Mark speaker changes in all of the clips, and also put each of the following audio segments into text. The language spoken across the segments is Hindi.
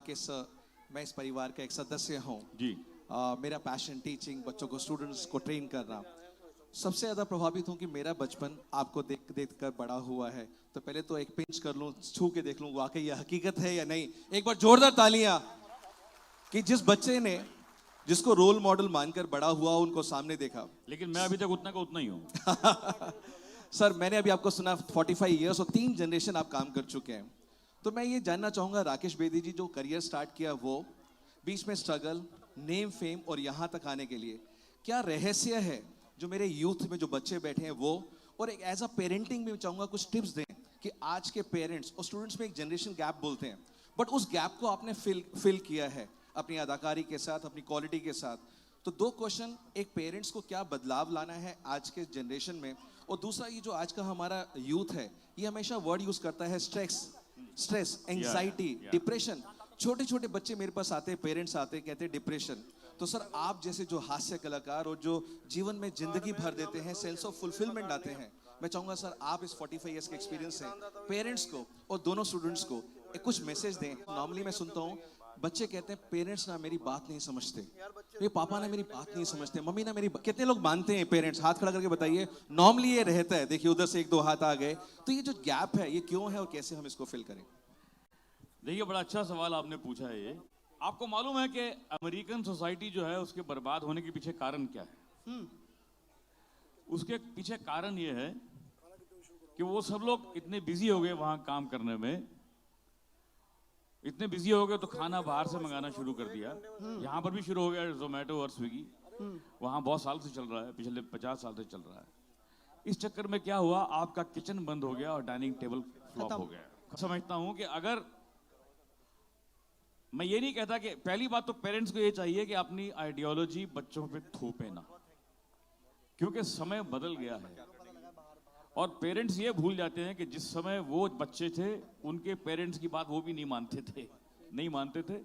Speaker 1: कि मैं इस परिवार का एक सदस्य हूँ
Speaker 2: जी।
Speaker 1: मेरा पैशन टीचिंग, बच्चों को, स्टूडेंट्स को ट्रेन करना। सबसे ज़्यादा प्रभावित हूँ कि मेरा बचपन आपको देख देख कर बड़ा हुआ है। तो पहले तो एक पिंच कर लूँ, छू के देख लूँ वाकई यह हकीकत है या नहीं। एक बार जोरदार तालियां कि जिस बच्चे ने जिसको रोल मॉडल मानकर बड़ा हुआ उनको सामने देखा।
Speaker 2: लेकिन मैं अभी तक उतना का उतना ही हूँ।
Speaker 1: सर, मैंने अभी आपको सुना 45 इयर्स और 3 जनरेशन आप काम कर चुके हैं। तो मैं ये जानना चाहूंगा, राकेश बेदी जी जो करियर स्टार्ट किया, वो बीच में स्ट्रगल, नेम फेम और यहाँ तक आने के लिए क्या रहस्य है जो मेरे यूथ में जो बच्चे बैठे हैं वो, और एक एज अ पेरेंटिंग में चाहूंगा कुछ टिप्स दें कि आज के पेरेंट्स और स्टूडेंट्स में एक जनरेशन गैप बोलते हैं, बट उस गैप को आपने फिल किया है अपनी अदाकारी के साथ, अपनी क्वालिटी के साथ। तो 2 क्वेश्चन, एक पेरेंट्स को क्या बदलाव लाना है आज के जनरेशन में, और दूसरा ये जो आज का हमारा यूथ है ये हमेशा वर्ड यूज करता है स्ट्रेस, एंजाइटी, डिप्रेशन। छोटे छोटे बच्चे मेरे पास आते हैं, पेरेंट्स आते हैं, कहते हैं डिप्रेशन। तो सर, आप जैसे जो हास्य कलाकार और जो जीवन में जिंदगी भर देते हैं, सेंस ऑफ फुलफिलमेंट आते हैं, मैं चाहूंगा सर आप इस 45 इयर्स के एक्सपीरियंस से पेरेंट्स को और दोनों स्टूडेंट्स को कुछ मैसेज दें। नॉर्मली मैं सुनता हूँ बच्चे कहते हैं पेरेंट्स ना मेरी बात नहीं समझते, ये पापा ना मेरी बात नहीं समझते, मम्मी ना मेरी। कितने लोग मानते हैं पेरेंट्स? हाथ खड़ा करके बताइए। नॉर्मली ये रहता है, देखिए उधर से 1-2 हाथ आ गए। तो ये जो गैप है ये क्यों है और कैसे हम इसको फिल करें?
Speaker 2: देखिए, बड़ा अच्छा सवाल आपने पूछा है ये। आपको मालूम है कि अमेरिकन सोसाइटी जो है उसके बर्बाद होने के पीछे कारण क्या है? उसके पीछे कारण ये है कि वो सब लोग इतने बिजी हो गए वहां काम करने में, इतने बिजी हो गए तो खाना बाहर से मंगाना शुरू कर दिया। यहाँ पर भी शुरू हो गया जोमेटो और स्विगी। वहां बहुत साल से चल रहा है, पिछले 50 साल से चल रहा है। इस चक्कर में क्या हुआ, आपका किचन बंद हो गया और डाइनिंग टेबल फ्लॉप हो गया। समझता हूं कि अगर, मैं ये नहीं कहता कि, पहली बात तो पेरेंट्स को ये चाहिए कि अपनी आइडियोलॉजी बच्चों पे थोपे ना, क्योंकि समय बदल गया है। और पेरेंट्स ये भूल जाते हैं कि जिस समय वो बच्चे थे उनके पेरेंट्स की बात वो भी नहीं मानते थे।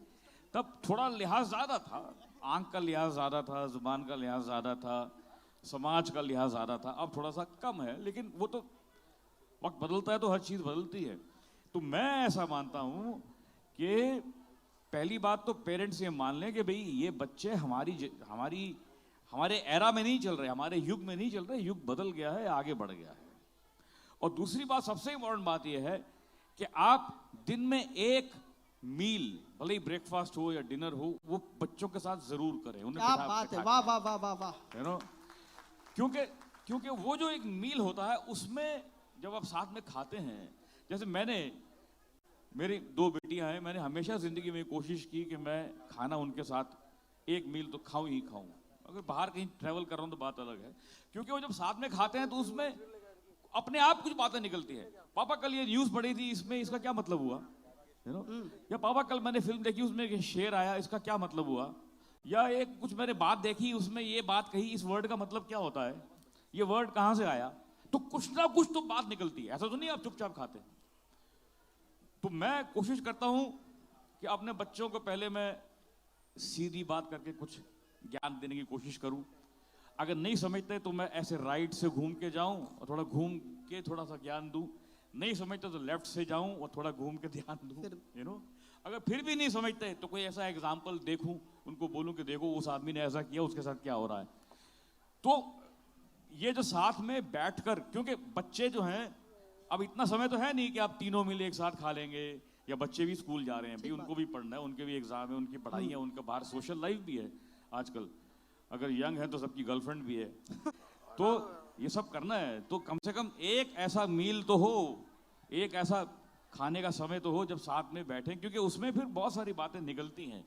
Speaker 2: तब थोड़ा लिहाज ज्यादा था, आंख का लिहाज ज्यादा था, जुबान का लिहाज ज्यादा था, समाज का लिहाज ज्यादा था। अब थोड़ा सा कम है, लेकिन वो तो वक्त बदलता है तो हर चीज बदलती है। तो मैं ऐसा मानता हूं कि पहली बात तो पेरेंट्स ये मान लें कि भाई ये बच्चे हमारे एरा में नहीं चल रहे, हमारे युग में नहीं चल रहे, युग बदल गया है, आगे बढ़ गया है। और दूसरी बात, सबसे इंपॉर्टेंट बात यह है कि आप दिन में एक मील, भले ही ब्रेकफास्ट हो या डिनर हो, वो बच्चों के साथ जरूर करें। उन्हें
Speaker 3: क्या बात है, वाह वाह वाह वाह वाह।
Speaker 2: यू नो, क्योंकि वो जो एक मील होता है उसमें जब आप साथ में खाते हैं, जैसे मेरी 2 बेटियां हैं, मैंने हमेशा जिंदगी में कोशिश की कि मैं खाना उनके साथ एक मील तो खाऊं ही खाऊं। अगर बाहर कहीं ट्रैवल कर रहा हूं तो बात अलग है, क्योंकि वो जब साथ में खाते हैं तो उसमें अपने आप कुछ बातें निकलती है। पापा कल ये न्यूज पढ़ी थी, इसमें इसका क्या मतलब हुआ, यू नो, या पापा कल मैंने फिल्म देखी उसमें एक शेर आया, इसका क्या मतलब हुआ, या एक कुछ मैंने बात देखी उसमें ये बात कही, इस वर्ड का मतलब क्या होता है, ये वर्ड कहां से आया। तो कुछ ना कुछ तो बात निकलती है, ऐसा तो नहीं आप चुपचाप खाते। तो मैं कोशिश करता हूं कि अपने बच्चों को पहले मैं सीधी बात करके कुछ ज्ञान देने की कोशिश करूं। अगर नहीं समझते तो मैं ऐसे राइट से घूम के जाऊं और थोड़ा घूम के थोड़ा सा ज्ञान दूं। नहीं समझते तो लेफ्ट से जाऊं और थोड़ा घूम के ध्यान दूं, यू नो। अगर फिर भी नहीं समझते तो कोई ऐसा एग्जाम्पल देखूं, उनको बोलूं कि देखो उस आदमी ने ऐसा किया, उसके साथ क्या हो रहा है। तो ये जो साथ में बैठकर, क्योंकि बच्चे जो हैं, अब इतना समय तो है नहीं कि आप तीनों मिले एक साथ खा लेंगे, या बच्चे भी स्कूल जा रहे हैं भाई, उनको भी पढ़ना है, उनके भी एग्जाम है, उनकी पढ़ाई है, उनका बाहर सोशल लाइफ भी है। आजकल अगर यंग है तो सबकी गर्लफ्रेंड भी है। तो ये सब करना है, तो कम से कम एक ऐसा मील तो हो, एक ऐसा खाने का समय तो हो जब साथ में बैठें, क्योंकि उसमें फिर बहुत सारी बातें निकलती हैं।